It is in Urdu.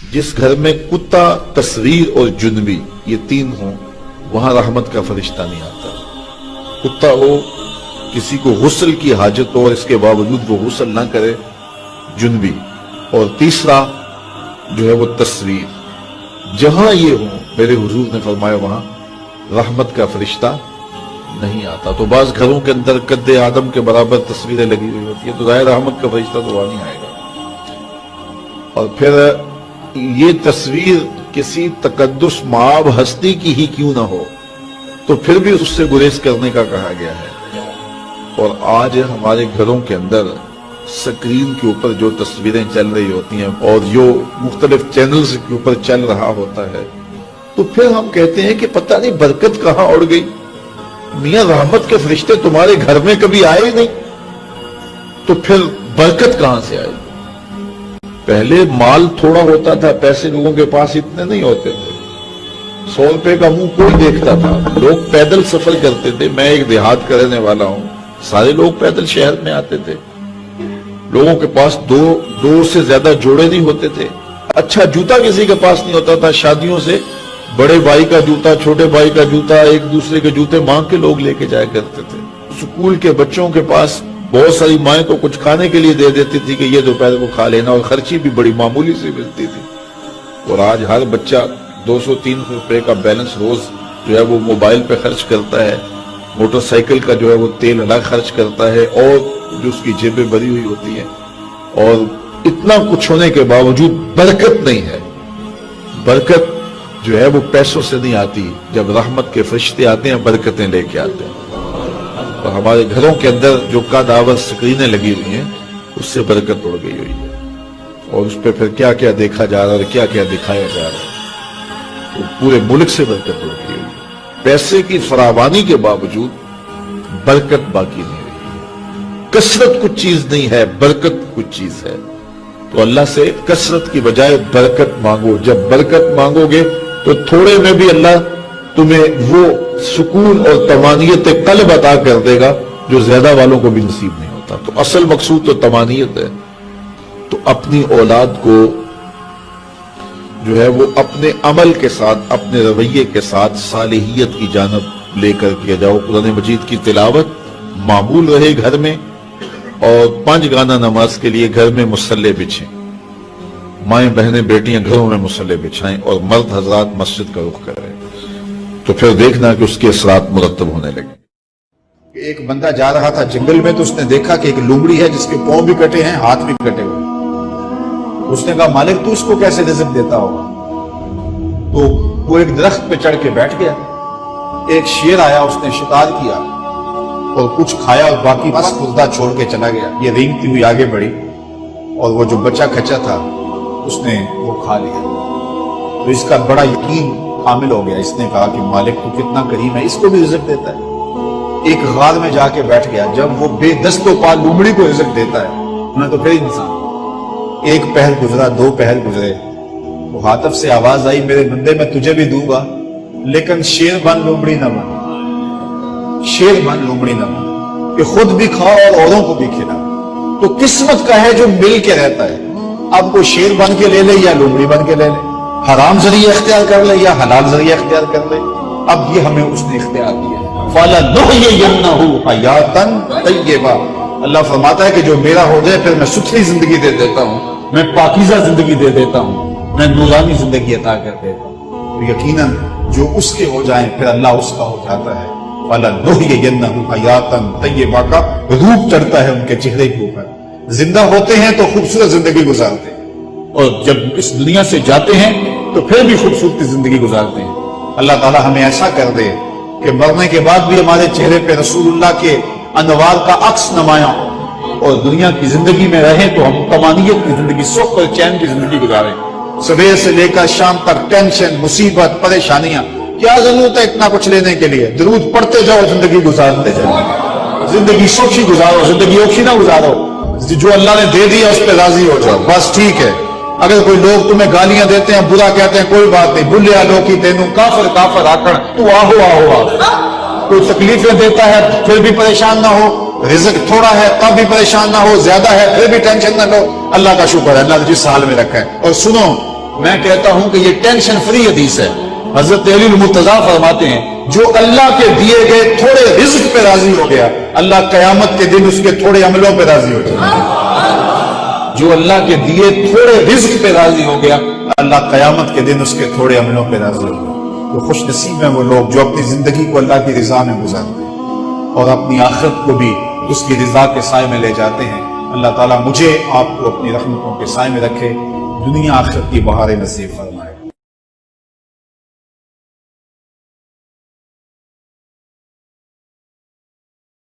جس گھر میں کتا، تصویر اور جنبی یہ تین ہوں وہاں رحمت کا فرشتہ نہیں آتا۔ کتا ہو، کسی کو غسل کی حاجت ہو اور اس کے باوجود وہ غسل نہ کرے، جنبی، اور تیسرا جو ہے وہ تصویر، جہاں یہ ہوں میرے حضور نے فرمایا وہاں رحمت کا فرشتہ نہیں آتا۔ تو بعض گھروں کے اندر قد آدم کے برابر تصویریں لگی ہوئی ہوتی ہیں، تو ظاہر رحمت کا فرشتہ تو وہاں نہیں آئے گا۔ اور پھر یہ تصویر کسی تقدس مآب ہستی کی ہی کیوں نہ ہو تو پھر بھی اس سے گریز کرنے کا کہا گیا ہے۔ اور آج ہمارے گھروں کے اندر سکرین کے اوپر جو تصویریں چل رہی ہوتی ہیں اور جو مختلف چینلز کے اوپر چل رہا ہوتا ہے، تو پھر ہم کہتے ہیں کہ پتہ نہیں برکت کہاں اڑ گئی، میاں رحمت کے فرشتے تمہارے گھر میں کبھی آئے نہیں تو پھر برکت کہاں سے آئے؟ پہلے مال تھوڑا ہوتا تھا، پیسے لوگوں کے پاس اتنے نہیں ہوتے تھے، 100 روپے کا منہ کوئی دیکھتا تھا، لوگ پیدل سفر کرتے تھے۔ میں ایک دیہات کا رہنے والا ہوں، سارے لوگ پیدل شہر میں آتے تھے، لوگوں کے پاس دو سے زیادہ جوڑے نہیں ہوتے تھے، اچھا جوتا کسی کے پاس نہیں ہوتا تھا، شادیوں سے بڑے بھائی کا جوتا، چھوٹے بھائی کا جوتا، ایک دوسرے کے جوتے مانگ کے لوگ لے کے جایا کرتے تھے۔ سکول کے بچوں کے پاس بہت ساری مائیں تو کچھ کھانے کے لیے دے دیتی تھی کہ یہ دوپہر کو کھا لینا، اور خرچی بھی بڑی معمولی سے ملتی تھی۔ اور آج ہر بچہ 200-300 روپے کا بیلنس روز جو ہے وہ موبائل پہ خرچ کرتا ہے، موٹر سائیکل کا جو ہے وہ تیل الگ خرچ کرتا ہے، اور جو اس کی جیبیں بھری ہوئی ہوتی ہیں، اور اتنا کچھ ہونے کے باوجود برکت نہیں ہے۔ برکت جو ہے وہ پیسوں سے نہیں آتی، جب رحمت کے فرشتے آتے ہیں برکتیں لے کے آتے ہیں۔ اور ہمارے گھروں کے اندر جو قدآور سکرینیں لگی ہوئی ہیں اس سے برکت اڑ گئی ہوئی ہے، اور اس پہ پھر کیا کیا دیکھا جا رہا ہے اور کیا کیا دکھایا جا رہا ہے، تو پورے ملک سے برکت اڑ گئی ہوئی ہے۔ پیسے کی فراوانی کے باوجود برکت باقی نہیں رہی۔ کثرت کچھ چیز نہیں ہے، برکت کچھ چیز ہے۔ تو اللہ سے کثرت کی بجائے برکت مانگو۔ جب برکت مانگو گے تو تھوڑے میں بھی اللہ تمہیں وہ سکون اور طمانینت قلب عطا کر دے گا جو زیادہ والوں کو بھی نصیب نہیں ہوتا۔ تو اصل مقصود تو طمانینت ہے۔ تو اپنی اولاد کو جو ہے وہ اپنے عمل کے ساتھ، اپنے رویے کے ساتھ صالحیت کی جانب لے کر کیا جاؤ۔ قرآن مجید کی تلاوت معمول رہے گھر میں، اور 5 گانا نماز کے لیے گھر میں مصلی بچھیں، مائیں بہنیں بیٹیاں گھروں میں مصلی بچھائیں، اور مرد حضرات مسجد کا رخ کریں، تو پھر دیکھنا کہ اس کے اثرات مرتب ہونے لگے۔ ایک بندہ جا رہا تھا جنگل میں، تو اس نے دیکھا کہ ایک لومڑی ہے جس کے پاؤں بھی کٹے ہیں، ہاتھ بھی کٹے ہوئے۔ اس نے کہا مالک تو اس کو کیسے رزق دیتا ہوگا؟ تو وہ ایک درخت پہ چڑھ کے بیٹھ گیا۔ ایک شیر آیا، اس نے شکار کیا اور کچھ کھایا اور باقی بس خردہ چھوڑ کے چلا گیا۔ یہ رینگتی ہوئی آگے بڑھی اور وہ جو بچہ کھچا تھا اس نے وہ کھا لیا۔ تو اس کا بڑا یقین حامل ہو گیا۔ اس نے کہا کہ مالک تو کتنا کریم ہے، اس کو بھی رزق دیتا ہے۔ ایک غار میں جا کے بیٹھ گیا۔ جب وہ بے دست و پا لومڑی کو رزق دیتا ہے، میں تو پھر انسان۔ ایک پہر گزرا، 2 پہر گزرے، وہ ہاتف سے آواز آئی میرے بندے میں تجھے بھی دوں گا، لیکن شیر بن لومڑی نہ بن، شیر بن لومڑی نہ بن، کہ خود بھی کھا اور اوروں کو بھی کھلا۔ تو قسمت کا ہے جو مل کے رہتا ہے۔ اب وہ شیر بن کے لے لے یا لومڑی بن کے لے لے، حرام ذریعہ اختیار کر لے یا حلال ذریعہ اختیار کر لے، اب یہ ہمیں اس نے اختیار دیا ہے۔ فَلَنُحْيِيَنَّهُ حَيَاةً طَيِّبَةً، اللہ فرماتا ہے کہ جو میرا ہو جائے پھر میں ستھری زندگی دے دیتا ہوں، میں پاکیزہ زندگی دے دیتا ہوں، میں نورانی زندگی عطا کر دیتا ہوں۔ تو یقیناً جو اس کے ہو جائیں پھر اللہ اس کا ہو جاتا ہے۔ فَلَنُحْيِيَنَّهُ حَيَاةً طَيِّبَةً کا روپ چڑھتا ہے ان کے چہرے کے اوپر۔ زندہ ہوتے ہیں تو خوبصورت زندگی گزارتے ہیں، اور جب اس دنیا سے جاتے ہیں تو پھر بھی خوبصورت زندگی گزارتے ہیں۔ اللہ تعالی ہمیں ایسا کر دے کہ مرنے کے بعد بھی ہمارے چہرے پہ رسول اللہ کے انوار کا عکس نمایاں ہو، اور دنیا کی زندگی میں رہیں تو ہم طمانینت کی زندگی، سکھ اور چین کی زندگی گزاریں۔ صبح سے لے کر شام تک ٹینشن، مصیبت، پریشانیاں، کیا ضرورت ہے اتنا کچھ لینے کے لیے؟ درود پڑھتے جاؤ، زندگی گزارتے جاؤ، زندگی سوکھی گزارو، زندگی اوکھی نہ گزارو۔ جو اللہ نے دے دیا اس پہ راضی ہو جاؤ، بس ٹھیک ہے۔ اگر کوئی لوگ تمہیں گالیاں دیتے ہیں، برا کہتے ہیں، کوئی بات نہیں، بھلیا لوکی تینوں کافر کافر آکڑ، تو آہو آہو آہو۔ کوئی تکلیفیں دیتا ہے پھر بھی پریشان نہ ہو، رزق تھوڑا ہے تب بھی پریشان نہ ہو، زیادہ ہے پھر بھی ٹینشن نہ لو۔ اللہ کا شکر ہے، اللہ نے جس حال میں رکھا ہے۔ اور سنو، میں کہتا ہوں کہ یہ ٹینشن فری حدیث ہے. حضرت علی المرتضیٰ فرماتے ہیں جو اللہ کے دیے گئے تھوڑے رزق پہ راضی ہو گیا اللہ قیامت کے دن اس کے تھوڑے عملوں پہ راضی ہو جائے. جو اللہ کے دیے تھوڑے رزق پہ راضی ہو گیا اللہ قیامت کے دن اس کے تھوڑے عملوں پہ راضی ہو گیا. تو خوش نصیب ہیں وہ لوگ جو اپنی زندگی کو اللہ کی رضا میں گزارتے ہیں اور اپنی آخرت کو بھی اس کی رضا کے سائے میں لے جاتے ہیں. اللہ تعالیٰ مجھے آپ کو اپنی رحمتوں کے سائے میں رکھے, دنیا آخرت کی بہاریں نصیب فرمائے.